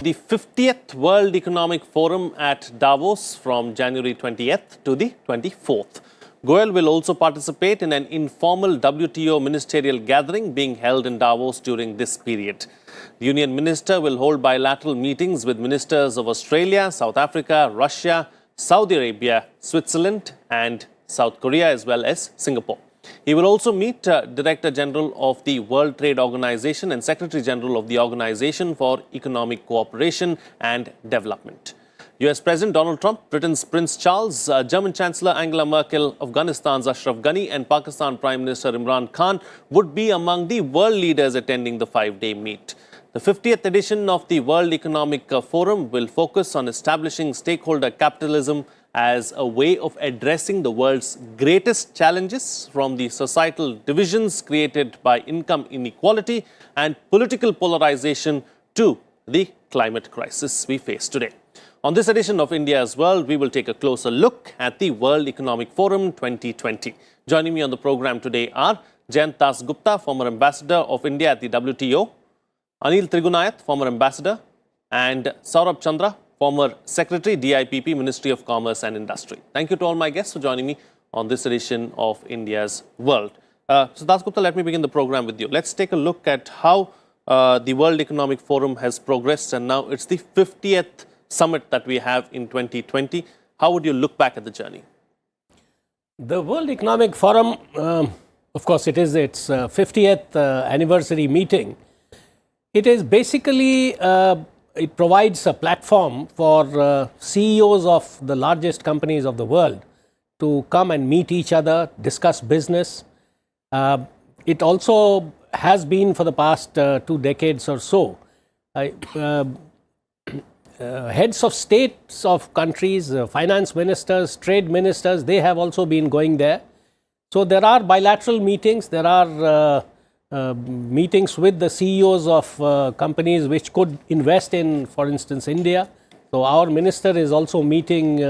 The 50th World Economic Forum at Davos from January 20th to the 24th. Goel will also participate in an informal WTO ministerial gathering being held in Davos during this period. The Union Minister will hold bilateral meetings with ministers of Australia, South Africa, Russia, Saudi Arabia, Switzerland and South Korea as well as Singapore. He will also meet Director General of the World Trade Organization and Secretary General of the Organization for Economic Cooperation and Development. US President Donald Trump, Britain's Prince Charles, German Chancellor Angela Merkel, Afghanistan's Ashraf Ghani and Pakistan Prime Minister Imran Khan would be among the world leaders attending the 5-day meet. The 50th edition of the World Economic Forum will focus on establishing stakeholder capitalism as a way of addressing the world's greatest challenges, from the societal divisions created by income inequality and political polarization to the climate crisis we face today. On this edition of India's World, we will take a closer look at the World Economic Forum 2020. Joining me on the program today are Jayant Das Gupta, former ambassador of India at the WTO, Anil Trigunayat, former ambassador, and Saurabh Chandra, former Secretary, DIPP, Ministry of Commerce and Industry. Thank you to all my guests for joining me on this edition of India's World. So Das Gupta, let me begin the program with you. Let's take a look at how the World Economic Forum has progressed, and now it's the 50th summit that we have in 2020. How would you look back at the journey? The World Economic Forum, of course, it is its 50th anniversary meeting. It is basically it provides a platform for CEOs of the largest companies of the world to come and meet each other, discuss business. It also has been for the past 2 decades or so. Heads of states of countries, finance ministers, trade ministers, they have also been going there. So there are bilateral meetings, there are meetings with the CEOs of companies which could invest in, for instance, India. So our minister is also meeting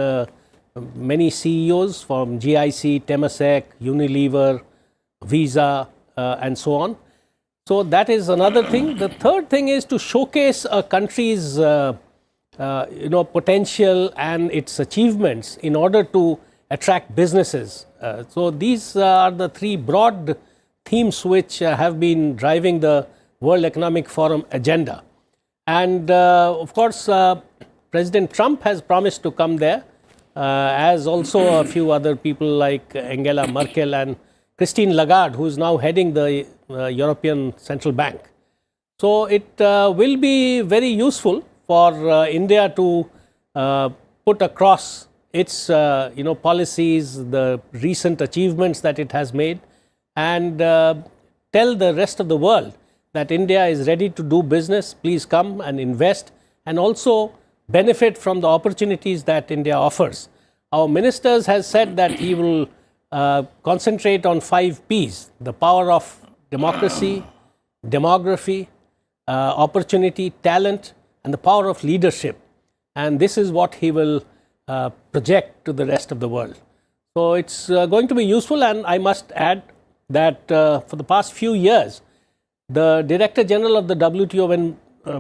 many CEOs from GIC, Temasek, Unilever, Visa, and so on. So that is another thing. The third thing is to showcase a country's potential and its achievements in order to attract businesses. So these are the 3 broad themes which have been driving the World Economic Forum agenda. And of course, President Trump has promised to come there, as also a few other people like Angela Merkel and Christine Lagarde, who is now heading the European Central Bank. So it will be very useful for India to put across its policies, the recent achievements that it has made, and tell the rest of the world that India is ready to do business. Please come and invest and also benefit from the opportunities that India offers. Our ministers has said that he will concentrate on 5 Ps: the power of democracy, demography, opportunity, talent, and the power of leadership. And this is what he will project to the rest of the world. So it's going to be useful, and I must add that for the past few years, the Director General of the WTO, when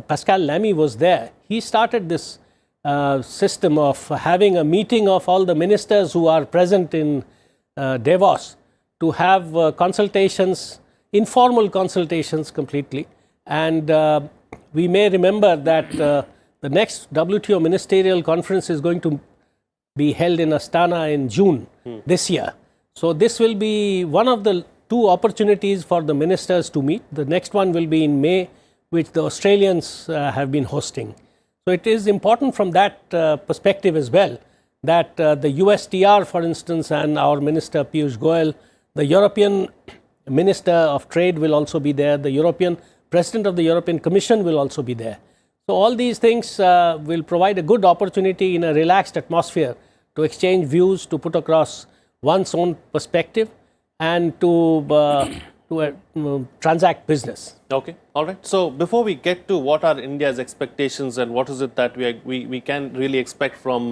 Pascal Lamy was there, he started this system of having a meeting of all the ministers who are present in Davos to have consultations, informal consultations completely. And we may remember that the next WTO ministerial conference is going to be held in Astana in June this year. So this will be one of the 2 opportunities for the ministers to meet. The next one will be in May, which the Australians have been hosting. So it is important from that perspective as well, that the USTR, for instance, and our Minister Piyush Goyal, the European Minister of Trade will also be there, the European President of the European Commission will also be there. So all these things will provide a good opportunity in a relaxed atmosphere to exchange views, to put across one's own perspective, and to transact business. Okay, all right. So before we get to what are India's expectations and what is it that we can really expect from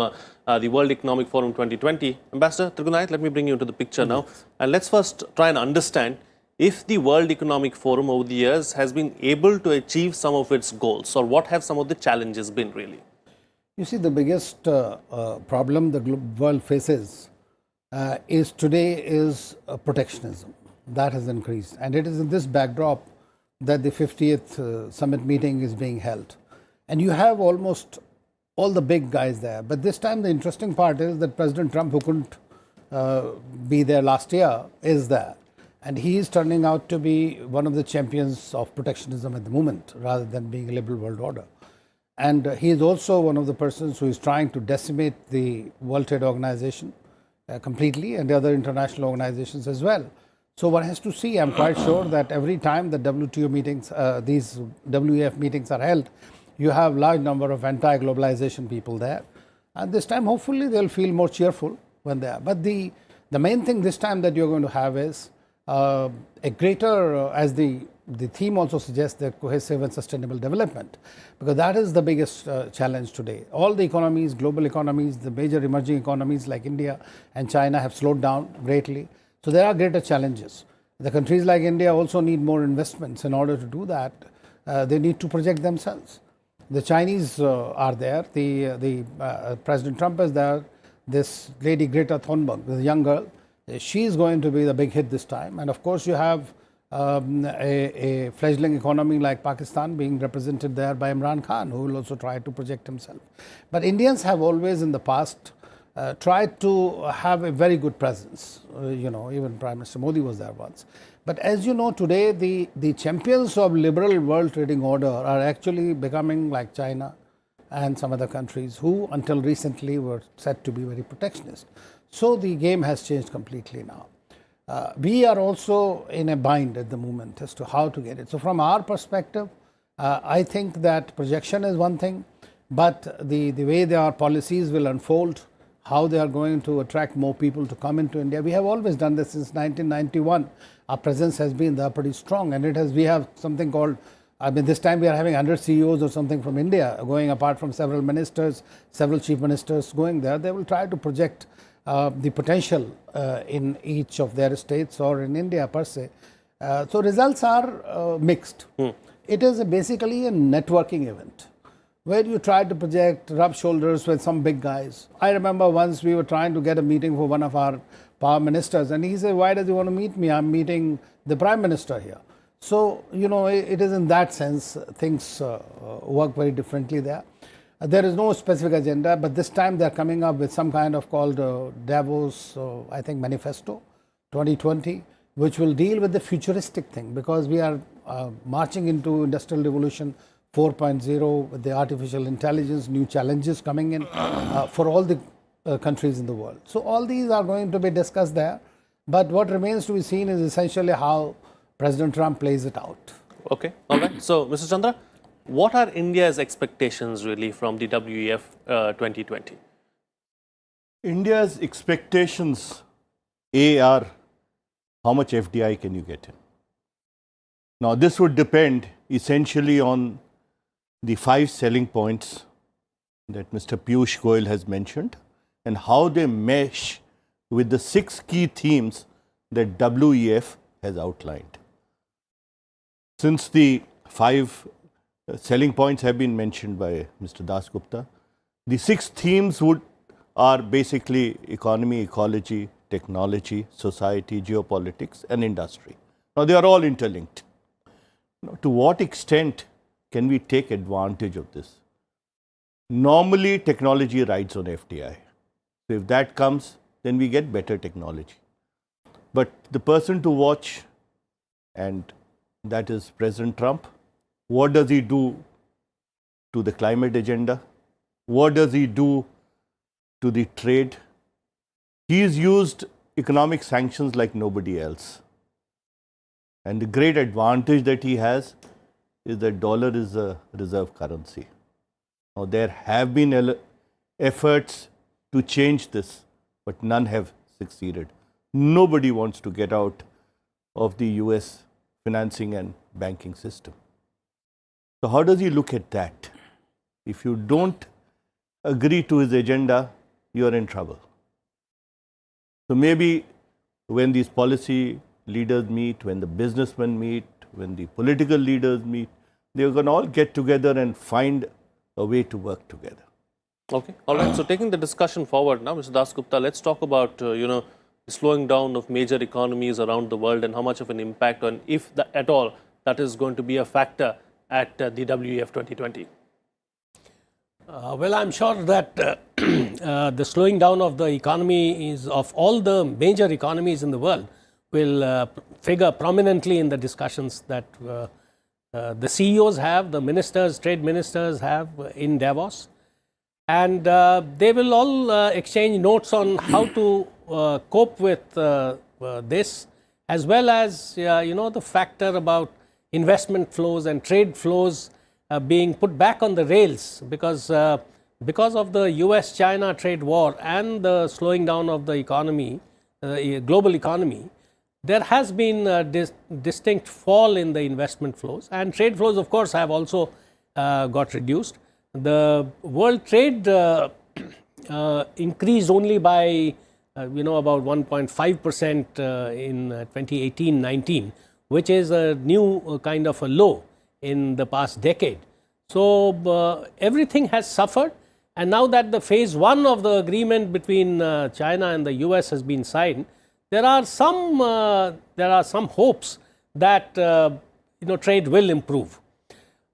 the World Economic Forum 2020, Ambassador Trigunayat, let me bring you into the picture now. And let's first try and understand if the World Economic Forum over the years has been able to achieve some of its goals, or what have some of the challenges been really? You see, the biggest problem the world faces is today is protectionism. That has increased. And it is in this backdrop that the 50th summit meeting is being held. And you have almost all the big guys there. But this time the interesting part is that President Trump, who couldn't be there last year, is there. And he is turning out to be one of the champions of protectionism at the moment, rather than being a liberal world order. And he is also one of the persons who is trying to decimate the World Trade Organization completely, and the other international organizations as well. So one has to see, I'm quite sure that every time the WTO meetings, these WEF meetings are held, you have large number of anti-globalization people there. And this time, hopefully, they'll feel more cheerful when they are. But the main thing this time that you're going to have is a greater, as the theme also suggests, that cohesive and sustainable development, because that is the biggest challenge today. All the economies, global economies, the major emerging economies like India and China have slowed down greatly. So there are greater challenges. The countries like India also need more investments. In order to do that, they need to project themselves. The Chinese are there. The President Trump is there. This lady Greta Thunberg, the young girl, she is going to be the big hit this time. And of course, you have a fledgling economy like Pakistan being represented there by Imran Khan, who will also try to project himself. But Indians have always in the past tried to have a very good presence. Even Prime Minister Modi was there once. But as you know, today the champions of liberal world trading order are actually becoming like China and some other countries who until recently were said to be very protectionist. So the game has changed completely now. We are also in a bind at the moment as to how to get it. So from our perspective, I think that projection is one thing, but the way their policies will unfold, how they are going to attract more people to come into India. We have always done this since 1991. Our presence has been there pretty strong, and we have something called, this time we are having 100 CEOs or something from India going, apart from several ministers, several chief ministers going there. They will try to project the potential in each of their states or in India per se. So results are mixed. It is basically a networking event where you try to project, rub shoulders with some big guys. I remember once we were trying to get a meeting for one of our power ministers, and he said, "Why does he want to meet me? I'm meeting the Prime Minister here." So, it is in that sense, things work very differently there. There is no specific agenda, but this time they're coming up with some kind of called Davos, I think, Manifesto 2020, which will deal with the futuristic thing, because we are marching into Industrial Revolution 4.0 with the artificial intelligence, new challenges coming in for all the countries in the world. So all these are going to be discussed there, but what remains to be seen is essentially how President Trump plays it out. Okay, all right. So, Mr. Chandra, what are India's expectations really from the WEF 2020? India's expectations, are how much FDI can you get in? Now, this would depend essentially on the 5 selling points that Mr. Piyush Goyal has mentioned and how they mesh with the 6 key themes that WEF has outlined. Since the 5 selling points have been mentioned by Mr. Das Gupta, the 6 themes are basically economy, ecology, technology, society, geopolitics, and industry. Now, they are all interlinked. Now, to what extent can we take advantage of this? Normally, technology rides on FDI. So, if that comes, then we get better technology. But the person to watch, and that is President Trump, what does he do to the climate agenda? What does he do to the trade? He's used economic sanctions like nobody else. And the great advantage that he has is that dollar is a reserve currency. Now, there have been efforts to change this, but none have succeeded. Nobody wants to get out of the US financing and banking system. So how does he look at that? If you don't agree to his agenda, you are in trouble. So maybe when these policy leaders meet, when the businessmen meet, when the political leaders meet, they're going to all get together and find a way to work together. Okay, all right. So taking the discussion forward now, Mr. Dasgupta, let's talk about the slowing down of major economies around the world and how much of an impact, and if at all, that is going to be a factor at the WEF 2020. Well, I'm sure that the slowing down of the economy is of all the major economies in the world will figure prominently in the discussions that the CEOs have, the ministers, trade ministers have in Davos. And they will all exchange notes on how to cope with this, as well as the factor about investment flows and trade flows being put back on the rails because of the US-China trade war and the slowing down of the economy, global economy. There has been a distinct fall in the investment flows, and trade flows, of course, have also got reduced. The world trade increased only by about 1.5% in 2018-19, which is a new kind of a low in the past decade. So everything has suffered, and now that the phase one of the agreement between China and the US has been signed, there are some hopes that trade will improve.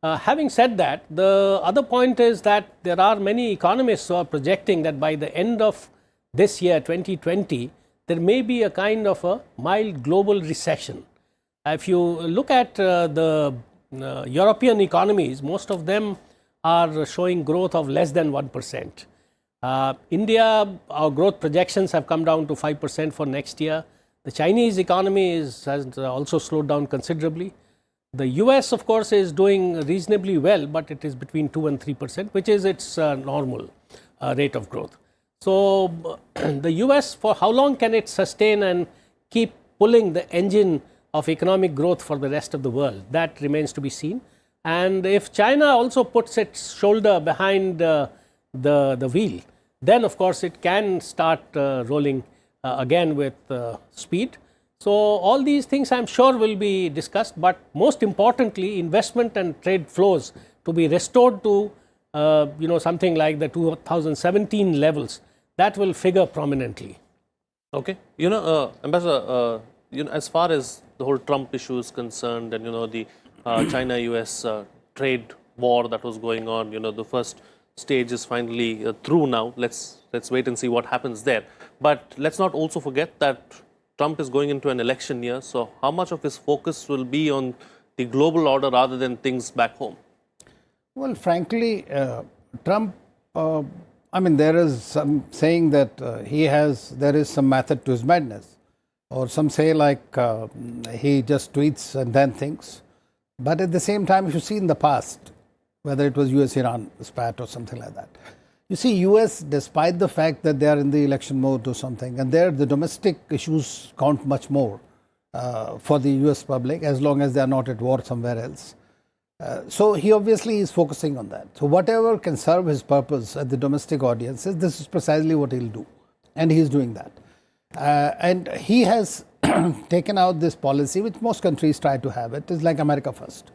Having said that, the other point is that there are many economists who are projecting that by the end of this year, 2020, there may be a kind of a mild global recession. If you look at the European economies, most of them are showing growth of less than 1%. India, our growth projections have come down to 5% for next year. The Chinese economy has also slowed down considerably. The US, of course, is doing reasonably well, but it is between 2 and 3%, which is its normal rate of growth. So the US, for how long can it sustain and keep pulling the engine of economic growth for the rest of the world? That remains to be seen. And if China also puts its shoulder behind the wheel, then of course it can start rolling again with speed. So all these things I'm sure will be discussed, but most importantly, investment and trade flows to be restored to something like the 2017 levels, that will figure prominently. Okay, Ambassador, as far as the whole Trump issue is concerned, and the China-US trade war that was going on, the first stage is finally through now. Let's wait and see what happens there. But let's not also forget that Trump is going into an election year. So how much of his focus will be on the global order rather than things back home? Well, frankly, Trump, there is some saying that there is some method to his madness. Or some say like he just tweets and then thinks. But at the same time, if you see in the past, whether it was US-Iran spat or something like that, you see US, despite the fact that they are in the election mode or something, and there the domestic issues count much more for the US public as long as they are not at war somewhere else. So he obviously is focusing on that. So whatever can serve his purpose at the domestic audiences, this is precisely what he'll do. And he is doing that. And he has taken out this policy, which most countries try to have. It is like America first.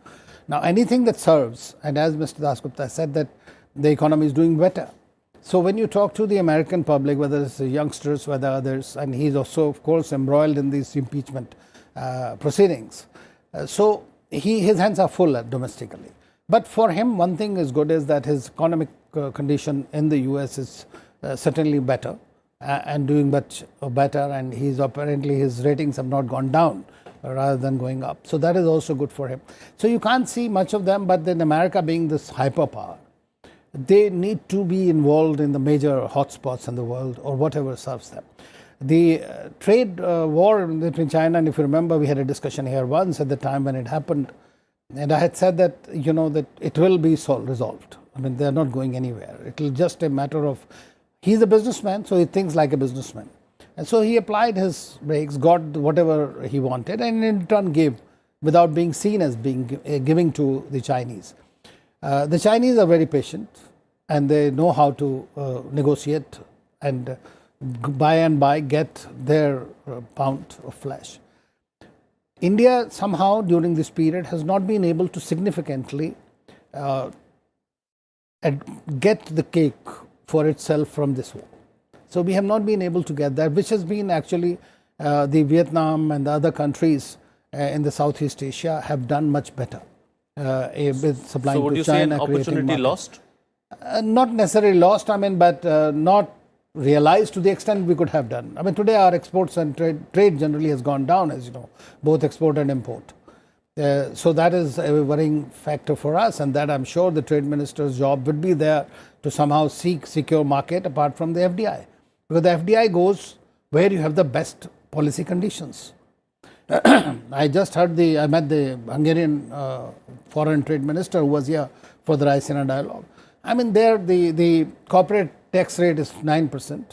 Now, anything that serves, and as Mr. Dasgupta said, that the economy is doing better. So when you talk to the American public, whether it's the youngsters, whether others, and he's also, of course, embroiled in these impeachment proceedings. So his hands are full domestically. But for him, one thing is good is that his economic condition in the US is certainly better and doing much better, and apparently his ratings have not gone down rather than going up. So that is also good for him. So you can't see much of them, but then America being this hyperpower, they need to be involved in the major hotspots in the world or whatever serves them. The trade war between China, and if you remember, we had a discussion here once at the time when it happened, and I had said that, that it will be resolved. They're not going anywhere. It will just a matter of, he's a businessman, so he thinks like a businessman. And so he applied his brakes, got whatever he wanted, and in turn gave without being seen as giving to the Chinese. The Chinese are very patient, and they know how to negotiate and by and by get their pound of flesh. India somehow during this period has not been able to significantly get the cake for itself from this war. So we have not been able to get that, which has been actually the Vietnam and the other countries in the Southeast Asia have done much better with supplying So would to you say an China. creating opportunity markets. lost? Not necessarily lost, I mean, but not realized to the extent we could have done. I mean, today our exports and trade generally has gone down, as you know, both export and import. So that is a worrying factor for us, and that I'm sure the trade minister's job would be there to somehow seek secure market apart from the FDI. Because the FDI goes where you have the best policy conditions. I just heard I met the Hungarian foreign trade minister who was here for the Raisina dialogue. I mean, there the corporate tax rate is 9%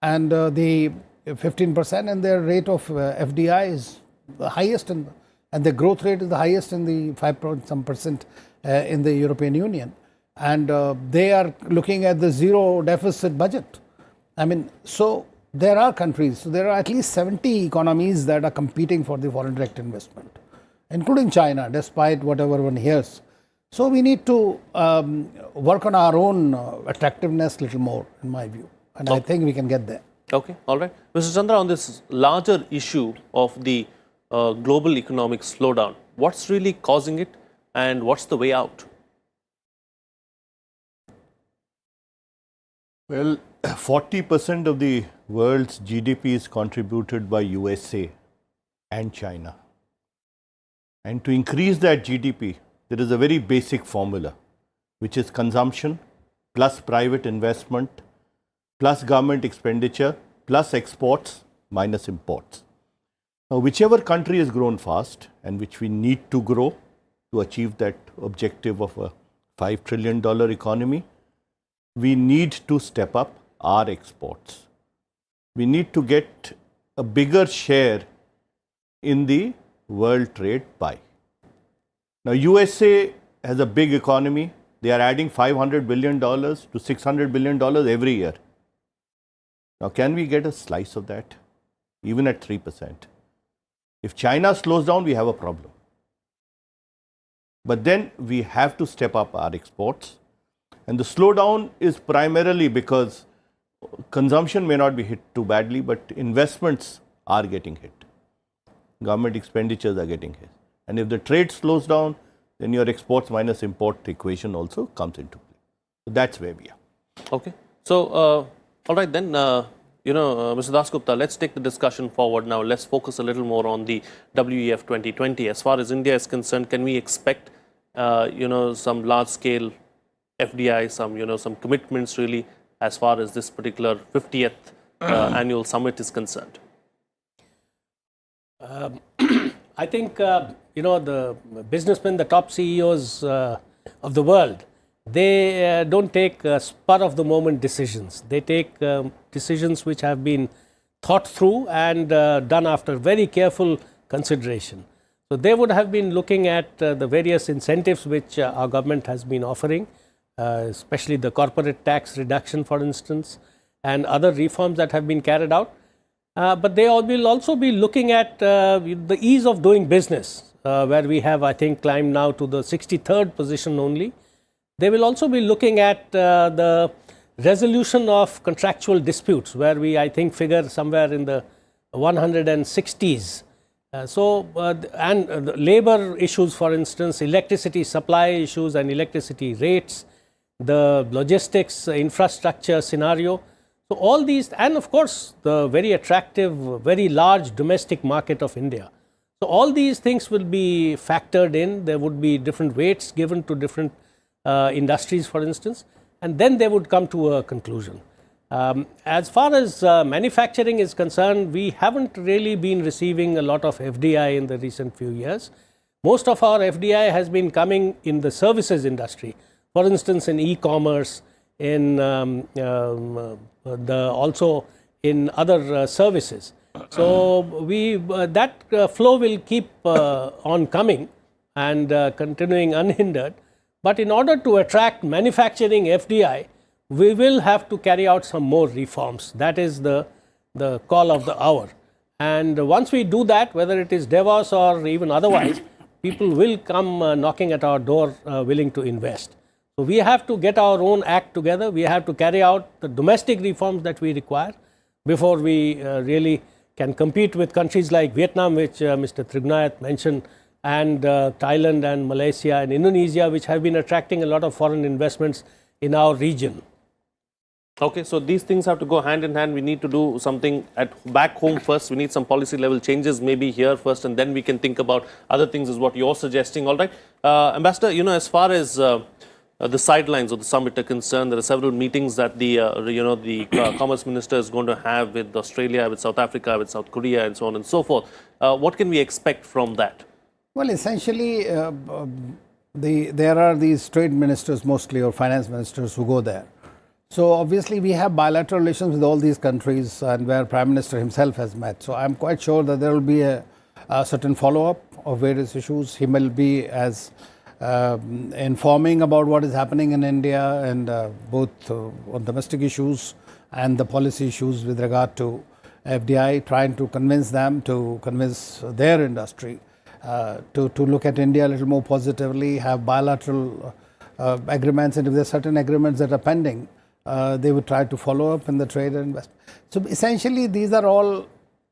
and the 15%, and their rate of FDI is the highest, and the growth rate is the highest in the 5% in the European Union. And they are looking at the zero deficit budget. I mean, so there are countries, so there are at least 70 economies that are competing for the foreign direct investment, including China, despite whatever one hears. So we need to work on our own attractiveness a little more, in my view. And I think we can get there. Okay, all right. Mr. Chandra, on this larger issue of the global economic slowdown, what's really causing it and what's the way out? Well, 40% of the world's GDP is contributed by USA and China. And to increase that GDP, there is a very basic formula, which is consumption plus private investment plus government expenditure plus exports minus imports. Now, whichever country has grown fast and which we need to grow to achieve that objective of a $5 trillion economy, we need to step up our exports. We need to get a bigger share in the world trade pie. Now, USA has a big economy. They are adding $500 billion to $600 billion every year. Now, can we get a slice of that, even at 3%? If China slows down, we have a problem. But then we have to step up our exports. And the slowdown is primarily because consumption may not be hit too badly, but investments are getting hit. Government expenditures are getting hit. And if the trade slows down, then your exports minus import equation also comes into play. So that's where we are. Okay. So, all right then, Mr. Dasgupta, let's take the discussion forward now. Let's focus a little more on the WEF 2020. As far as India is concerned, can we expect, some large-scale FDI, some commitments really as far as this particular 50th annual summit is concerned? I think, the businessmen, the top CEOs of the world, they don't take spur of the moment decisions. They take decisions which have been thought through and done after very careful consideration. So they would have been looking at the various incentives which our government has been offering, especially the corporate tax reduction, for instance, and other reforms that have been carried out. But they will also be looking at the ease of doing business, where we have, I think, climbed now to the 63rd position only. They will also be looking at the resolution of contractual disputes, where we, I think, figure somewhere in the 160s. And labor issues, for instance, electricity supply issues and electricity rates, the logistics infrastructure scenario. So all these, and of course, the very attractive, very large domestic market of India. So all these things will be factored in. There would be different weights given to different industries, for instance, and then they would come to a conclusion. As far as manufacturing is concerned, we haven't really been receiving a lot of FDI in the recent few years. Most of our FDI has been coming in the services industry, for instance, in e-commerce, in also in other services. So that flow will keep on coming and continuing unhindered. But in order to attract manufacturing FDI, we will have to carry out some more reforms. That is the call of the hour. And once we do that, whether it is Davos or even otherwise, people will come knocking at our door willing to invest. So we have to get our own act together. We have to carry out the domestic reforms that we require before we really can compete with countries like Vietnam, which Mr. Tribhunayath mentioned, and Thailand and Malaysia and Indonesia, which have been attracting a lot of foreign investments in our region. Okay, so these things have to go hand in hand. We need to do something back home first. We need some policy level changes maybe here first, and then we can think about other things is what you're suggesting. All right. Ambassador, as far as the sidelines of the summit are concerned, there are several meetings that the Commerce Minister is going to have with Australia, with South Africa, with South Korea, and so on and so forth. What can we expect from that? Well, essentially, there are these trade ministers mostly, or finance ministers, who go there. So obviously we have bilateral relations with all these countries, and where Prime Minister himself has met. So I'm quite sure that there will be a certain follow-up of various issues. He will be as informing about what is happening in India, and both on domestic issues and the policy issues with regard to FDI, trying to convince them, to convince their industry to look at India a little more positively, have bilateral agreements, and if there are certain agreements that are pending, they would try to follow up in the trade and investment. So essentially, these are all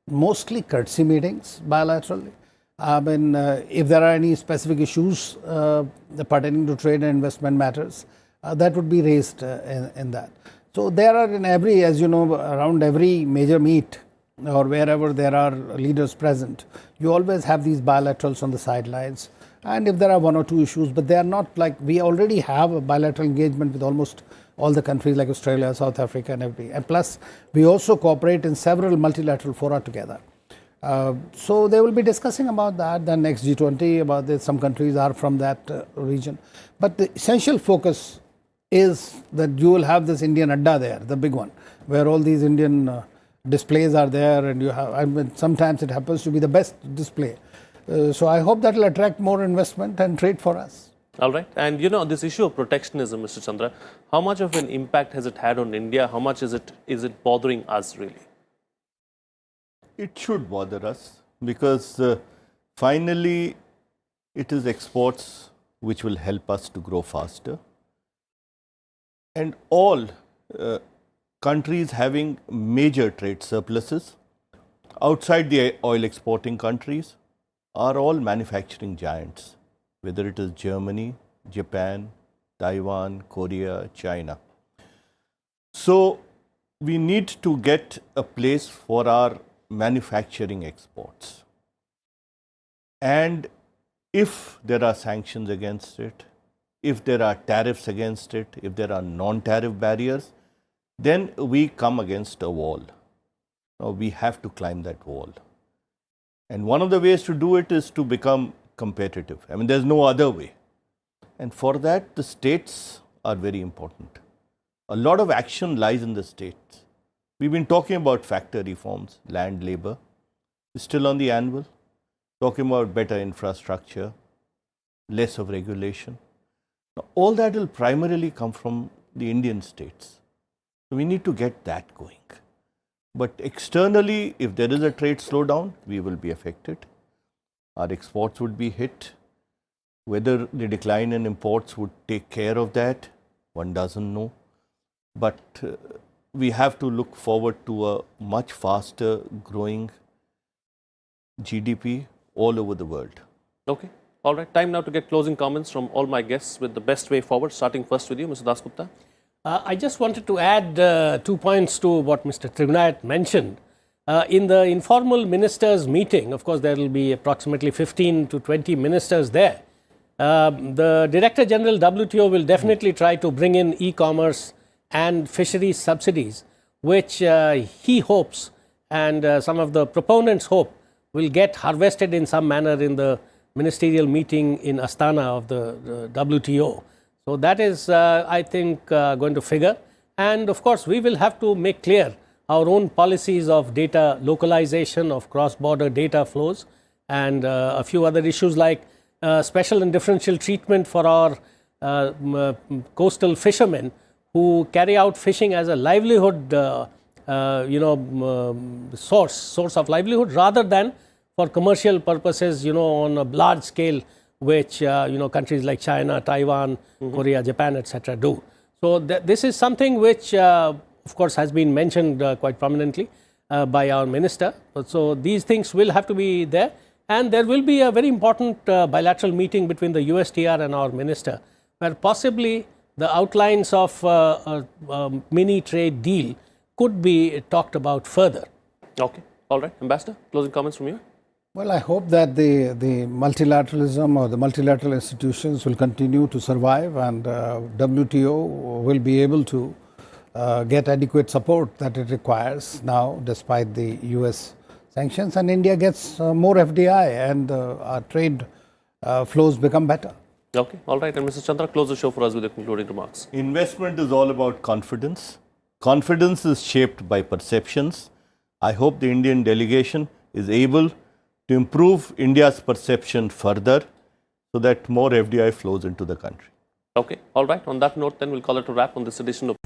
mostly courtesy meetings bilaterally. I mean, if there are any specific issues pertaining to trade and investment matters, that would be raised in that. So there are in every, as you know, around every major meet or wherever there are leaders present, you always have these bilaterals on the sidelines. And if there are one or two issues, but they are not like, we already have a bilateral engagement with almost all the countries like Australia, South Africa, and everything. And plus, we also cooperate in several multilateral fora together. So they will be discussing about that, the next G20, about this. Some countries are from that region. But the essential focus is that you will have this Indian Adda there, the big one, where all these Indian displays are there, and you have, I mean, sometimes it happens to be the best display. So I hope that will attract more investment and trade for us. All right. And this issue of protectionism, Mr. Chandra, how much of an impact has it had on India? How much is it bothering us really? It should bother us because finally it is exports which will help us to grow faster. And all countries having major trade surpluses outside the oil exporting countries are all manufacturing giants, whether it is Germany, Japan, Taiwan, Korea, China. So we need to get a place for our manufacturing exports. And if there are sanctions against it, if there are tariffs against it, if there are non-tariff barriers, then we come against a wall. Now we have to climb that wall. And one of the ways to do it is to become competitive. I mean, there's no other way. And for that, the states are very important. A lot of action lies in the states. We've been talking about factor reforms, land, labor. It's still on the anvil. Talking about better infrastructure, less of regulation. Now, all that will primarily come from the Indian states. So we need to get that going. But externally, if there is a trade slowdown, we will be affected. Our exports would be hit. Whether the decline in imports would take care of that, one doesn't know. But we have to look forward to a much faster growing GDP all over the world. Okay. All right. Time now to get closing comments from all my guests with the best way forward, starting first with you, Mr. Dasgupta. I just wanted to add 2 points to what Mr. Tribhunayath mentioned. In the informal ministers meeting, of course, there will be approximately 15 to 20 ministers there. The Director General WTO will definitely try to bring in e-commerce and fisheries subsidies, which he hopes and some of the proponents hope will get harvested in some manner in the ministerial meeting in Astana of the WTO. So that is, I think, going to figure. And of course, we will have to make clear our own policies of data localization, of cross-border data flows, and a few other issues like special and differential treatment for our coastal fishermen who carry out fishing as a livelihood source of livelihood rather than for commercial purposes, on a large scale, which countries like China, Taiwan, Korea, Japan, etc. do. So this is something which, of course, has been mentioned quite prominently by our minister. So these things will have to be there, and there will be a very important bilateral meeting between the USTR and our minister, where possibly the outlines of a mini trade deal could be talked about further. Okay. All right. Ambassador, closing comments from you? Well, I hope that the multilateralism or the multilateral institutions will continue to survive, and WTO will be able to get adequate support that it requires now, despite the US sanctions, and India gets more FDI, and our trade flows become better. Okay. All right. And Mr. Chandra, close the show for us with your concluding remarks. Investment is all about confidence. Confidence is shaped by perceptions. I hope the Indian delegation is able to improve India's perception further so that more FDI flows into the country. Okay. All right. On that note, then we'll call it a wrap on this edition of